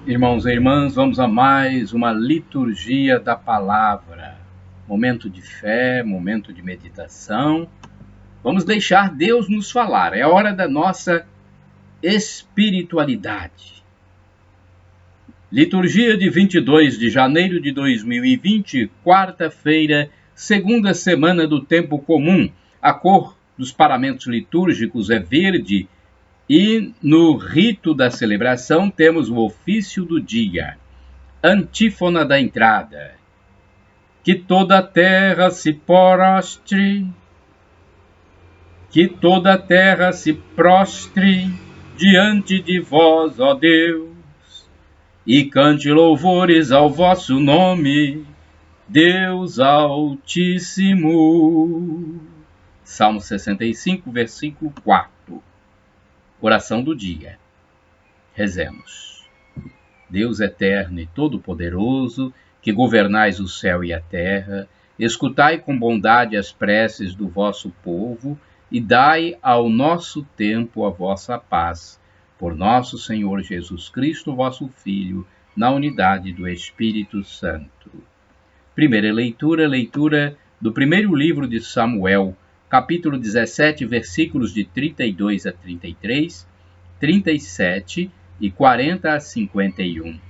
Irmãos e irmãs, vamos a mais uma liturgia da palavra. Momento de fé, momento de meditação. Vamos deixar Deus nos falar. É hora da nossa espiritualidade. Liturgia de 22 de janeiro de 2020, quarta-feira, segunda semana do tempo comum. A cor dos paramentos litúrgicos é verde. E no rito da celebração temos o ofício do dia. Antífona da entrada. Que toda a terra se prostre, que toda a terra se prostre diante de vós, ó Deus, e cante louvores ao vosso nome, Deus Altíssimo. Salmo 65, versículo 4. Oração do dia. Rezemos. Deus eterno e todo-poderoso, que governais o céu e a terra, escutai com bondade as preces do vosso povo e dai ao nosso tempo a vossa paz. Por nosso Senhor Jesus Cristo, vosso Filho, na unidade do Espírito Santo. Primeira leitura do primeiro livro de Samuel, capítulo 17, versículos de 32 a 33, 37 e 40 a 51.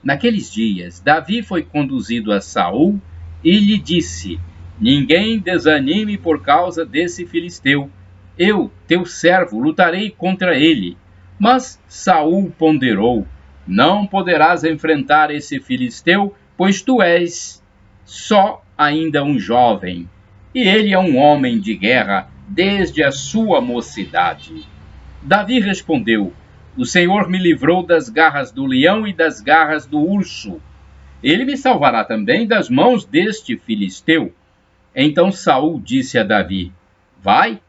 Naqueles dias, Davi foi conduzido a Saul e lhe disse: ninguém desanime por causa desse filisteu. Eu, teu servo, lutarei contra ele. Mas Saul ponderou: não poderás enfrentar esse filisteu, pois tu és só ainda um jovem. E ele é um homem de guerra desde a sua mocidade. Davi respondeu: o Senhor me livrou das garras do leão e das garras do urso. Ele me salvará também das mãos deste filisteu. Então Saul disse a Davi: vai,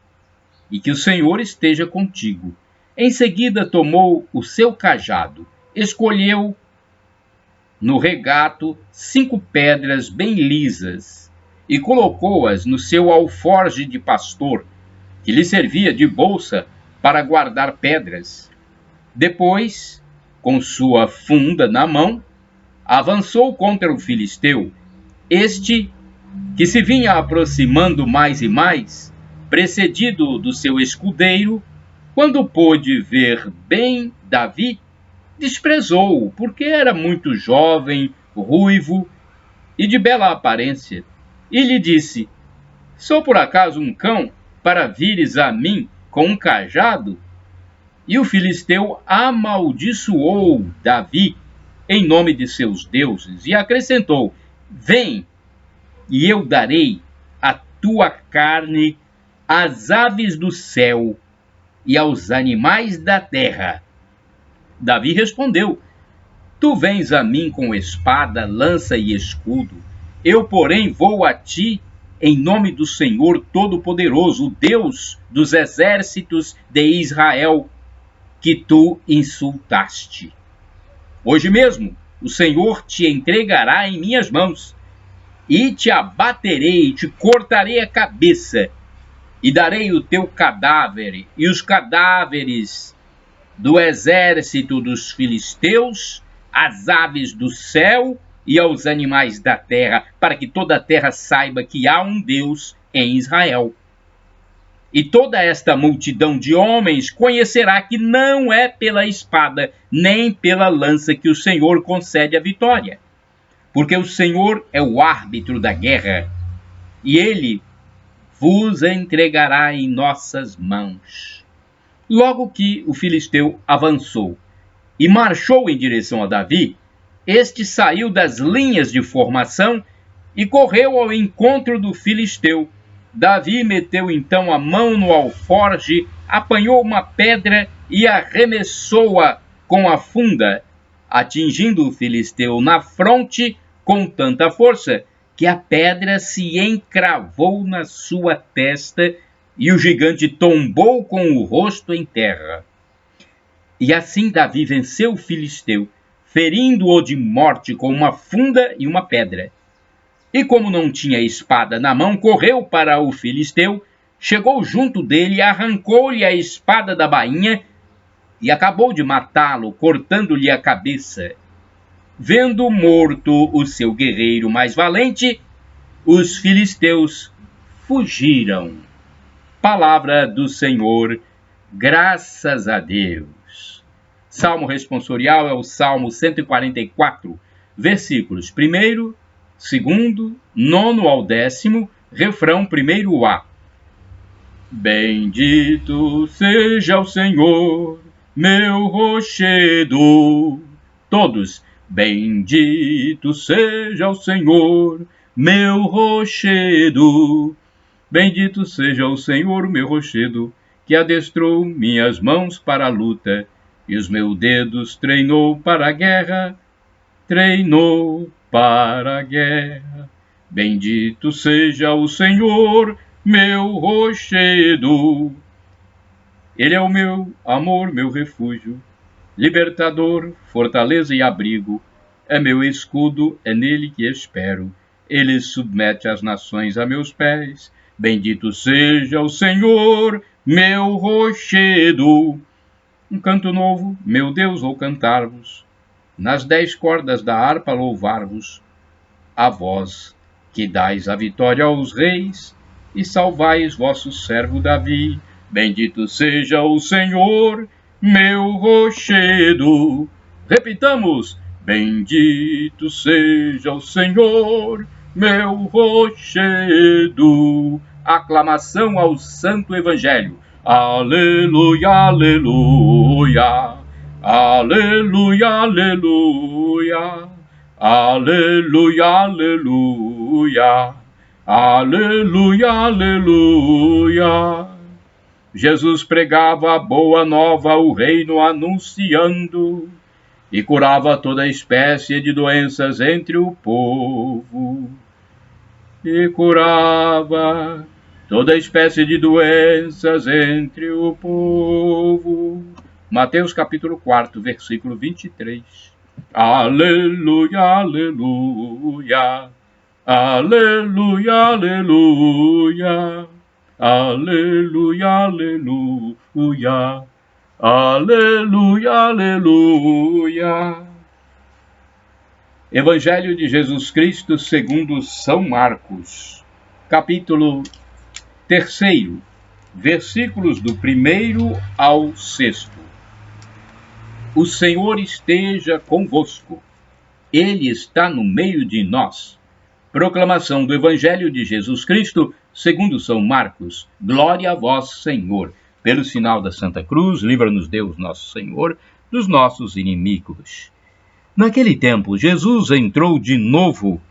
e que o Senhor esteja contigo. Em seguida tomou o seu cajado, escolheu no regato 5 pedras bem lisas, e colocou-as no seu alforje de pastor, que lhe servia de bolsa para guardar pedras. Depois, com sua funda na mão, avançou contra o filisteu. Este, que se vinha aproximando mais e mais, precedido do seu escudeiro, quando pôde ver bem Davi, desprezou-o, porque era muito jovem, ruivo e de bela aparência. E lhe disse: sou por acaso um cão para vires a mim com um cajado? E o filisteu amaldiçoou Davi em nome de seus deuses e acrescentou: vem, e eu darei a tua carne às aves do céu e aos animais da terra. Davi respondeu: tu vens a mim com espada, lança e escudo. Eu, porém, vou a ti em nome do Senhor Todo-Poderoso, Deus dos exércitos de Israel, que tu insultaste. Hoje mesmo o Senhor te entregará em minhas mãos, e te abaterei, te cortarei a cabeça, e darei o teu cadáver e os cadáveres do exército dos filisteus, às aves do céu e aos animais da terra, para que toda a terra saiba que há um Deus em Israel. E toda esta multidão de homens conhecerá que não é pela espada nem pela lança que o Senhor concede a vitória, porque o Senhor é o árbitro da guerra, e ele vos entregará em nossas mãos. Logo que o filisteu avançou e marchou em direção a Davi, este saiu das linhas de formação e correu ao encontro do filisteu. Davi meteu então a mão no alforje, apanhou uma pedra e arremessou-a com a funda, atingindo o filisteu na fronte com tanta força que a pedra se encravou na sua testa e o gigante tombou com o rosto em terra. E assim Davi venceu o filisteu, ferindo-o de morte com uma funda e uma pedra. E como não tinha espada na mão, correu para o filisteu, chegou junto dele, arrancou-lhe a espada da bainha e acabou de matá-lo, cortando-lhe a cabeça. Vendo morto o seu guerreiro mais valente, os filisteus fugiram. Palavra do Senhor, graças a Deus. Salmo responsorial é o Salmo 144, versículos 1º, 2º, 9 ao 10º, refrão 1º A. Bendito seja o Senhor, meu rochedo. Todos, bendito seja o Senhor, meu rochedo. Bendito seja o Senhor, meu rochedo, que adestrou minhas mãos para a luta, e os meus dedos treinou para a guerra, treinou para a guerra. Bendito seja o Senhor, meu rochedo. Ele é o meu amor, meu refúgio, libertador, fortaleza e abrigo. É meu escudo, é nele que espero. Ele submete as nações a meus pés. Bendito seja o Senhor, meu rochedo. Um canto novo, meu Deus, vou cantar-vos. Nas 10 cordas da harpa louvar-vos. A vós, que dais a vitória aos reis, e salvais vosso servo Davi. Bendito seja o Senhor, meu rochedo. Repitamos: bendito seja o Senhor, meu rochedo. Aclamação ao Santo Evangelho. Aleluia, aleluia. Aleluia, aleluia. Aleluia, aleluia. Aleluia, aleluia. Jesus pregava a boa nova, o reino anunciando, e curava toda espécie de doenças entre o povo. E curava toda espécie de doenças entre o povo. Mateus capítulo 4, versículo 23. Aleluia, aleluia. Aleluia, aleluia. Aleluia, aleluia. Aleluia, aleluia. Evangelho de Jesus Cristo segundo São Marcos, capítulo 3, versículos do 1º ao 6º. O Senhor esteja convosco. Ele está no meio de nós. Proclamação do Evangelho de Jesus Cristo segundo São Marcos. Glória a vós, Senhor. Pelo sinal da Santa Cruz, livra-nos Deus nosso Senhor dos nossos inimigos. Naquele tempo, Jesus entrou de novo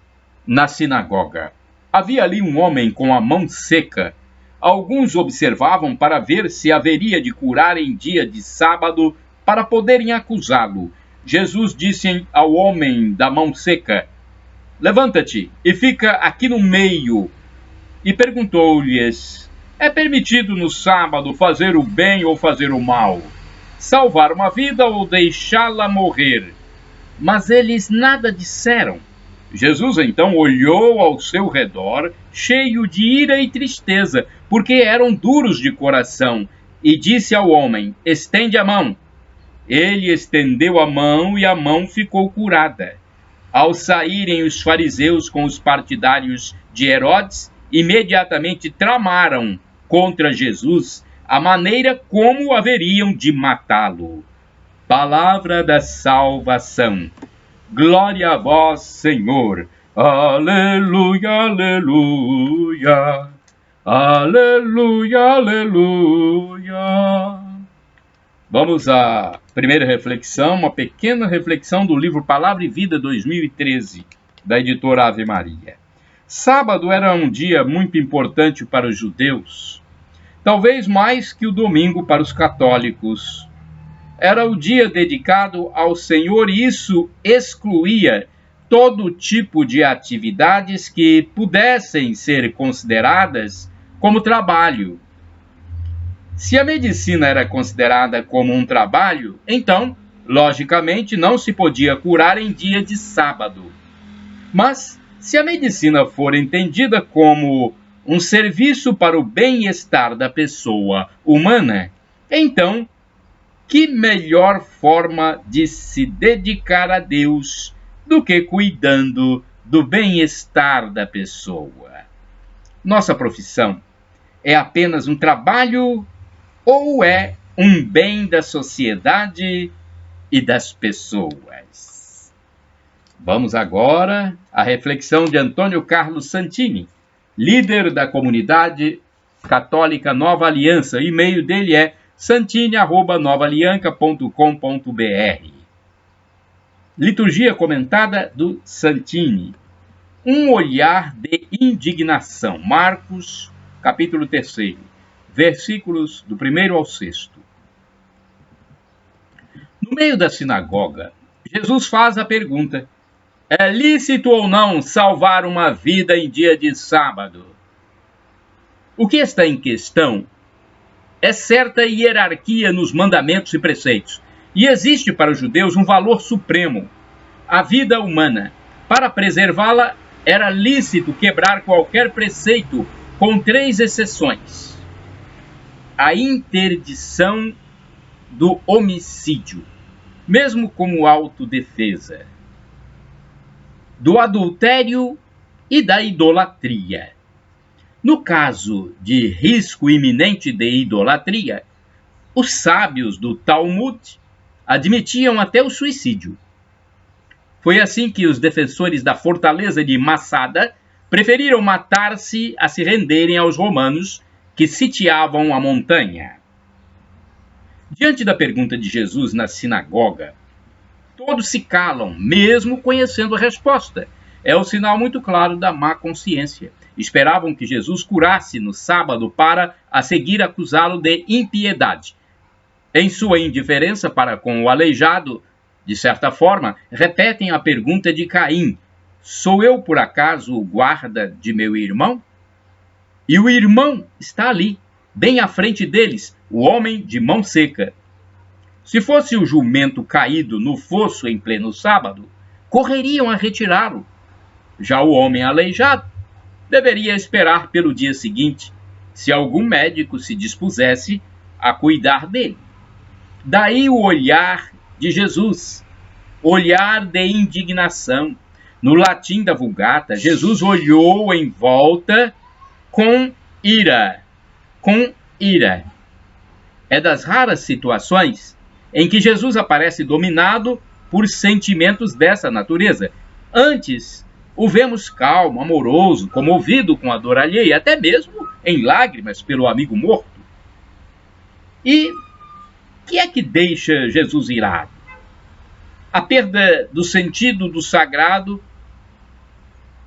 na sinagoga. Havia ali um homem com a mão seca. Alguns observavam para ver se haveria de curar em dia de sábado para poderem acusá-lo. Jesus disse ao homem da mão seca: levanta-te e fica aqui no meio. E perguntou-lhes: é permitido no sábado fazer o bem ou fazer o mal? Salvar uma vida ou deixá-la morrer? Mas eles nada disseram. Jesus então olhou ao seu redor, cheio de ira e tristeza, porque eram duros de coração, e disse ao homem: estende a mão. Ele estendeu a mão e a mão ficou curada. Ao saírem os fariseus com os partidários de Herodes, imediatamente tramaram contra Jesus a maneira como haveriam de matá-lo. Palavra da salvação. Glória a vós, Senhor. Aleluia, aleluia. Aleluia, aleluia. Vamos à primeira reflexão, uma pequena reflexão do livro Palavra e Vida 2013, da editora Ave Maria. Sábado era um dia muito importante para os judeus, talvez mais que o domingo para os católicos. Era o dia dedicado ao Senhor e isso excluía todo tipo de atividades que pudessem ser consideradas como trabalho. Se a medicina era considerada como um trabalho, então, logicamente, não se podia curar em dia de sábado. Mas, se a medicina for entendida como um serviço para o bem-estar da pessoa humana, então Que melhor forma de se dedicar a Deus do que cuidando do bem-estar da pessoa? Nossa profissão é apenas um trabalho ou é um bem da sociedade e das pessoas? Vamos agora à reflexão de Antônio Carlos Santini, líder da comunidade católica Nova Aliança. O e-mail dele é santini@novaalianca.com.br. Liturgia comentada do Santini. Um olhar de indignação. Marcos, capítulo 3, versículos do 1º ao 6º. No meio da sinagoga, Jesus faz a pergunta: é lícito ou não salvar uma vida em dia de sábado? O que está em questão é certa hierarquia nos mandamentos e preceitos. E existe para os judeus um valor supremo, a vida humana. Para preservá-la, era lícito quebrar qualquer preceito, com 3 exceções: a interdição do homicídio, mesmo como autodefesa, do adultério e da idolatria. No caso de risco iminente de idolatria, os sábios do Talmud admitiam até o suicídio. Foi assim que os defensores da fortaleza de Massada preferiram matar-se a se renderem aos romanos que sitiavam a montanha. Diante da pergunta de Jesus na sinagoga, todos se calam, mesmo conhecendo a resposta. É o sinal muito claro da má consciência. Esperavam que Jesus curasse no sábado para, a seguir, acusá-lo de impiedade. Em sua indiferença para com o aleijado, de certa forma, repetem a pergunta de Caim: sou eu, por acaso, o guarda de meu irmão? E o irmão está ali, bem à frente deles, o homem de mão seca. Se fosse o jumento caído no fosso em pleno sábado, correriam a retirá-lo. Já o homem aleijado deveria esperar pelo dia seguinte, se algum médico se dispusesse a cuidar dele. Daí o olhar de Jesus, olhar de indignação. No latim da Vulgata, Jesus olhou em volta com ira. Com ira. É das raras situações em que Jesus aparece dominado por sentimentos dessa natureza. Antes, o vemos calmo, amoroso, comovido com a dor alheia, até mesmo em lágrimas pelo amigo morto. E o que é que deixa Jesus irado? A perda do sentido do sagrado,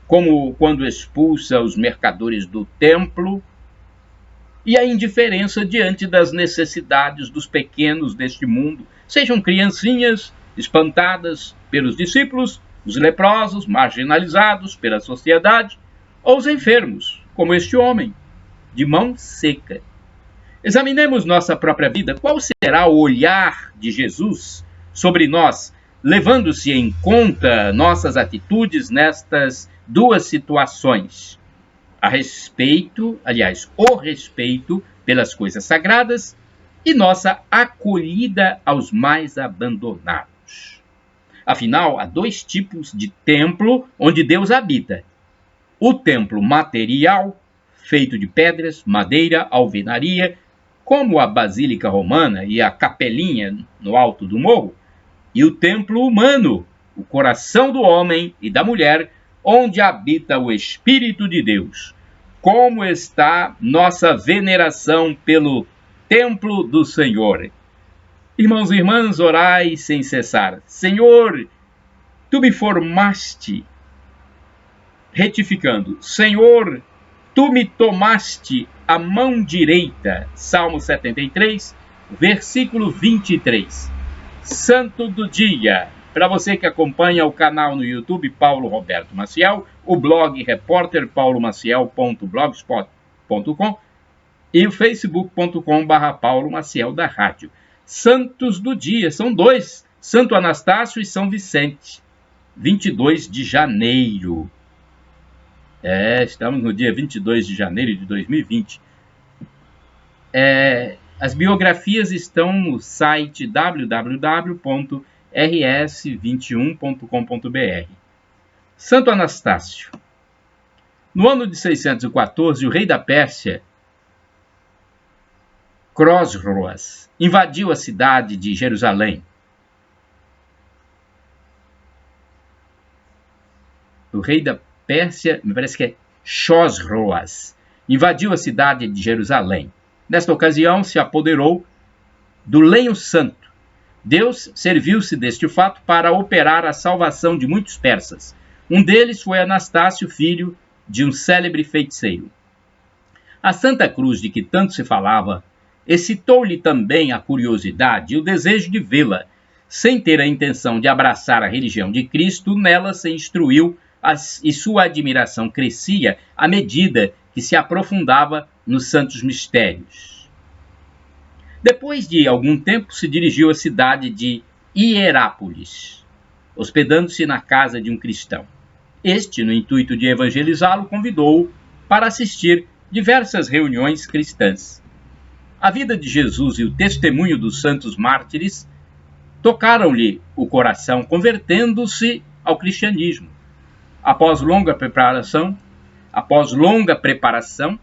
como quando expulsa os mercadores do templo, e a indiferença diante das necessidades dos pequenos deste mundo, sejam criancinhas espantadas pelos discípulos, os leprosos marginalizados pela sociedade, ou os enfermos, como este homem, de mão seca. Examinemos nossa própria vida. Qual será o olhar de Jesus sobre nós, levando-se em conta nossas atitudes nestas 2 situações? O respeito pelas coisas sagradas e nossa acolhida aos mais abandonados. Afinal, há 2 tipos de templo onde Deus habita: o templo material, feito de pedras, madeira, alvenaria, como a Basílica Romana e a capelinha no alto do morro, e o templo humano, o coração do homem e da mulher, onde habita o Espírito de Deus. Como está nossa veneração pelo templo do Senhor? Irmãos e irmãs, orai sem cessar. Senhor, tu me formaste. Retificando. Senhor, tu me tomaste a mão direita. Salmo 73, versículo 23. Santo do dia. Para você que acompanha o canal no YouTube Paulo Roberto Maciel, o blog repórter paulomaciel.blogspot.com e o facebook.com/Paulo Maciel da Rádio. Santos do dia, são 2, Santo Anastácio e São Vicente, 22 de janeiro. Estamos no dia 22 de janeiro de 2020. As biografias estão no site www.rs21.com.br. Santo Anastácio. No ano de 614, o rei da Pérsia, Khosroes, invadiu a cidade de Jerusalém. O rei da Pérsia, me parece que é Khosroes, invadiu a cidade de Jerusalém. Nesta ocasião, se apoderou do lenho santo. Deus serviu-se deste fato para operar a salvação de muitos persas. Um deles foi Anastácio, filho de um célebre feiticeiro. A Santa Cruz, de que tanto se falava, excitou-lhe também a curiosidade e o desejo de vê-la. Sem ter a intenção de abraçar a religião de Cristo, nela se instruiu e sua admiração crescia à medida que se aprofundava nos santos mistérios. Depois de algum tempo, se dirigiu à cidade de Hierápolis, hospedando-se na casa de um cristão. Este, no intuito de evangelizá-lo, convidou-o para assistir diversas reuniões cristãs. A vida de Jesus e o testemunho dos santos mártires tocaram-lhe o coração, convertendo-se ao cristianismo. Após longa preparação,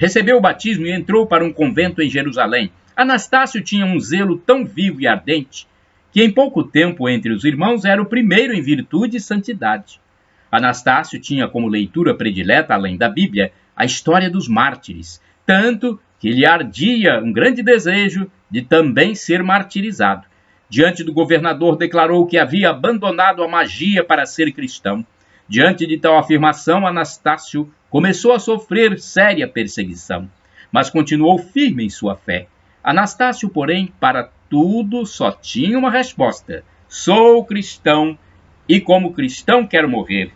recebeu o batismo e entrou para um convento em Jerusalém. Anastácio tinha um zelo tão vivo e ardente que em pouco tempo entre os irmãos era o primeiro em virtude e santidade. Anastácio tinha como leitura predileta, além da Bíblia, a história dos mártires, tanto que lhe ardia um grande desejo de também ser martirizado. Diante do governador declarou que havia abandonado a magia para ser cristão. Diante de tal afirmação, Anastácio começou a sofrer séria perseguição, mas continuou firme em sua fé. Anastácio, porém, para tudo só tinha uma resposta: sou cristão e como cristão quero morrer.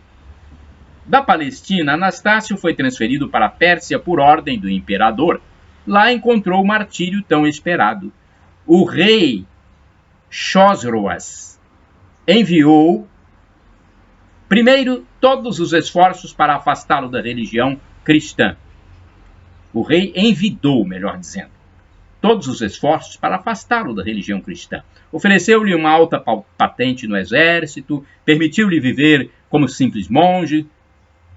Da Palestina, Anastácio foi transferido para a Pérsia por ordem do imperador. Lá encontrou o martírio tão esperado. O rei Khosroes enviou primeiro todos os esforços para afastá-lo da religião cristã. O rei envidou, melhor dizendo, todos os esforços para afastá-lo da religião cristã. Ofereceu-lhe uma alta patente no exército, permitiu-lhe viver como simples monge,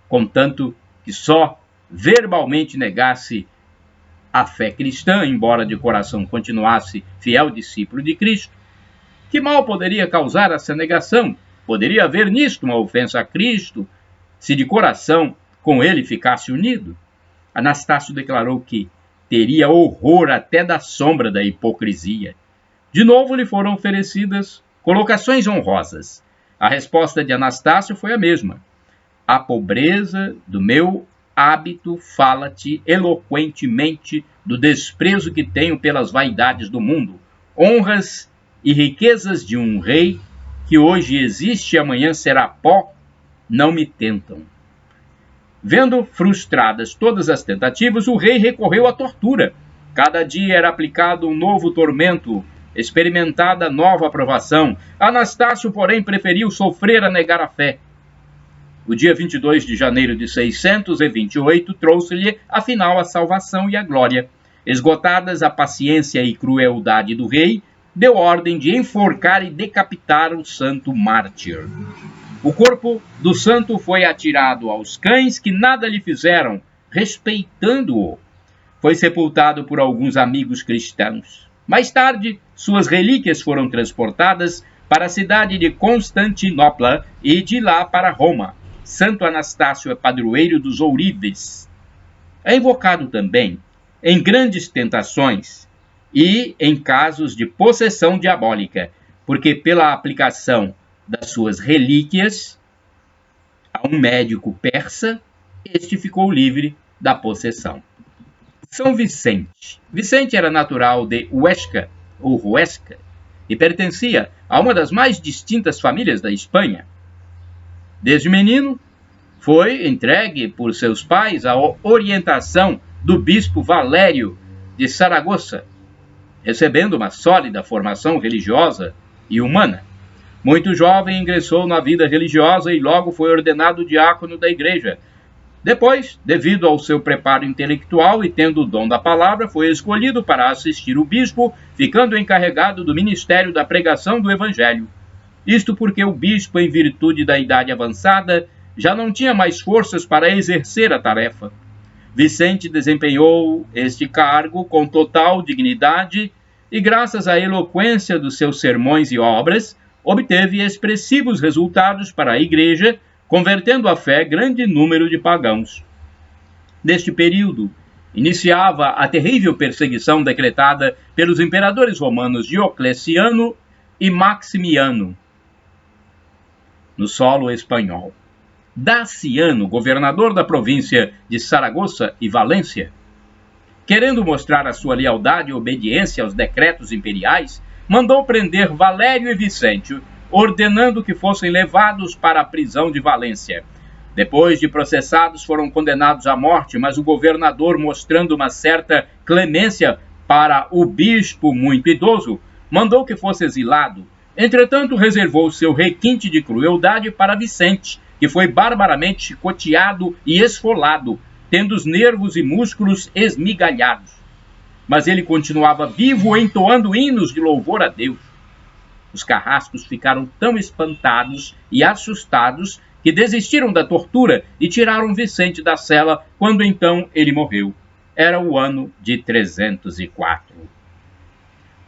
contanto que só verbalmente negasse a fé cristã, embora de coração continuasse fiel discípulo de Cristo. Que mal poderia causar essa negação? Poderia haver nisto uma ofensa a Cristo, se de coração com ele ficasse unido? Anastácio declarou que teria horror até da sombra da hipocrisia. De novo lhe foram oferecidas colocações honrosas. A resposta de Anastácio foi a mesma. A pobreza do meu hábito fala-te eloquentemente do desprezo que tenho pelas vaidades do mundo, honras e riquezas de um rei que hoje existe e amanhã será pó, não me tentam. Vendo frustradas todas as tentativas, o rei recorreu à tortura. Cada dia era aplicado um novo tormento, experimentada nova provação. Anastácio, porém, preferiu sofrer a negar a fé. O dia 22 de janeiro de 628 trouxe-lhe, afinal, a salvação e a glória. Esgotadas a paciência e crueldade do rei, deu ordem de enforcar e decapitar o santo mártir. O corpo do santo foi atirado aos cães, que nada lhe fizeram, respeitando-o. Foi sepultado por alguns amigos cristãos. Mais tarde, suas relíquias foram transportadas para a cidade de Constantinopla e de lá para Roma. Santo Anastácio é padroeiro dos ourives. É invocado também em grandes tentações e em casos de possessão diabólica, porque pela aplicação das suas relíquias a um médico persa, este ficou livre da possessão. São Vicente. Vicente era natural de Huesca, ou Huesca, e pertencia a uma das mais distintas famílias da Espanha. Desde menino, foi entregue por seus pais à orientação do bispo Valério de Saragoça, recebendo uma sólida formação religiosa e humana. Muito jovem ingressou na vida religiosa e logo foi ordenado diácono da igreja. Depois, devido ao seu preparo intelectual e tendo o dom da palavra, foi escolhido para assistir o bispo, ficando encarregado do ministério da pregação do evangelho. Isto porque o bispo, em virtude da idade avançada, já não tinha mais forças para exercer a tarefa. Vicente desempenhou este cargo com total dignidade e, graças à eloquência dos seus sermões e obras, obteve expressivos resultados para a Igreja, convertendo à fé grande número de pagãos. Neste período, iniciava a terrível perseguição decretada pelos imperadores romanos Diocleciano e Maximiano no solo espanhol. Daciano, governador da província de Saragoça e Valência, querendo mostrar a sua lealdade e obediência aos decretos imperiais, mandou prender Valério e Vicente, ordenando que fossem levados para a prisão de Valência. Depois de processados, foram condenados à morte, mas o governador, mostrando uma certa clemência para o bispo muito idoso, mandou que fosse exilado. Entretanto, reservou seu requinte de crueldade para Vicente, que foi barbaramente chicoteado e esfolado, tendo os nervos e músculos esmigalhados. Mas ele continuava vivo, entoando hinos de louvor a Deus. Os carrascos ficaram tão espantados e assustados que desistiram da tortura e tiraram Vicente da cela, quando então ele morreu. Era o ano de 304.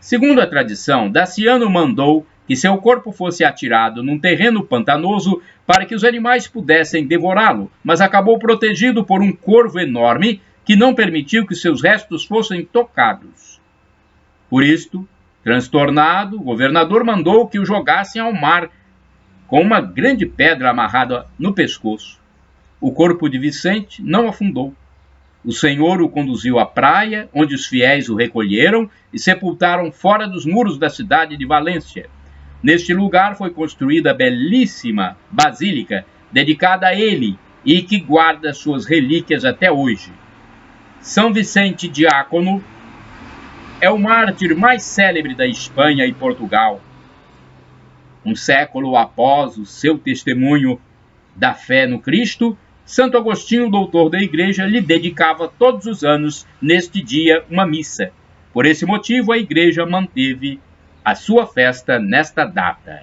Segundo a tradição, Daciano mandou que seu corpo fosse atirado num terreno pantanoso para que os animais pudessem devorá-lo, mas acabou protegido por um corvo enorme que não permitiu que seus restos fossem tocados. Por isto, transtornado, o governador mandou que o jogassem ao mar com uma grande pedra amarrada no pescoço. O corpo de Vicente não afundou. O Senhor o conduziu à praia, onde os fiéis o recolheram e sepultaram fora dos muros da cidade de Valência. Neste lugar foi construída a belíssima basílica dedicada a ele e que guarda suas relíquias até hoje. São Vicente Diácono é o mártir mais célebre da Espanha e Portugal. Um século após o seu testemunho da fé no Cristo, Santo Agostinho, doutor da Igreja, lhe dedicava todos os anos, neste dia, uma missa. Por esse motivo, a Igreja manteve a sua festa nesta data.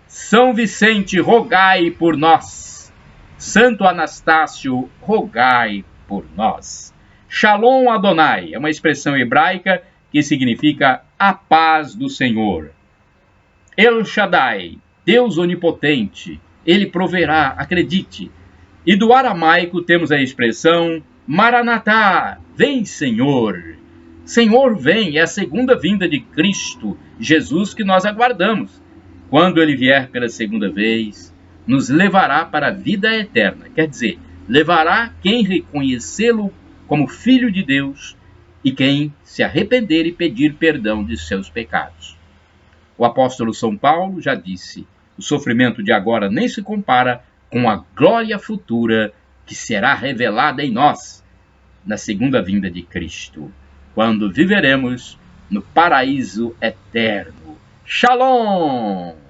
São Vicente, rogai por nós. Santo Anastácio, rogai por nós. Shalom Adonai é uma expressão hebraica que significa a paz do Senhor. El Shaddai, Deus onipotente, ele proverá, acredite. E do aramaico temos a expressão Maranatá, vem Senhor. Senhor vem, é a segunda vinda de Cristo, Jesus, que nós aguardamos. Quando ele vier pela segunda vez, nos levará para a vida eterna. Quer dizer, levará quem reconhecê-lo como Filho de Deus e quem se arrepender e pedir perdão de seus pecados. O apóstolo São Paulo já disse, o sofrimento de agora nem se compara com a glória futura que será revelada em nós na segunda vinda de Cristo, quando viveremos no paraíso eterno. Shalom!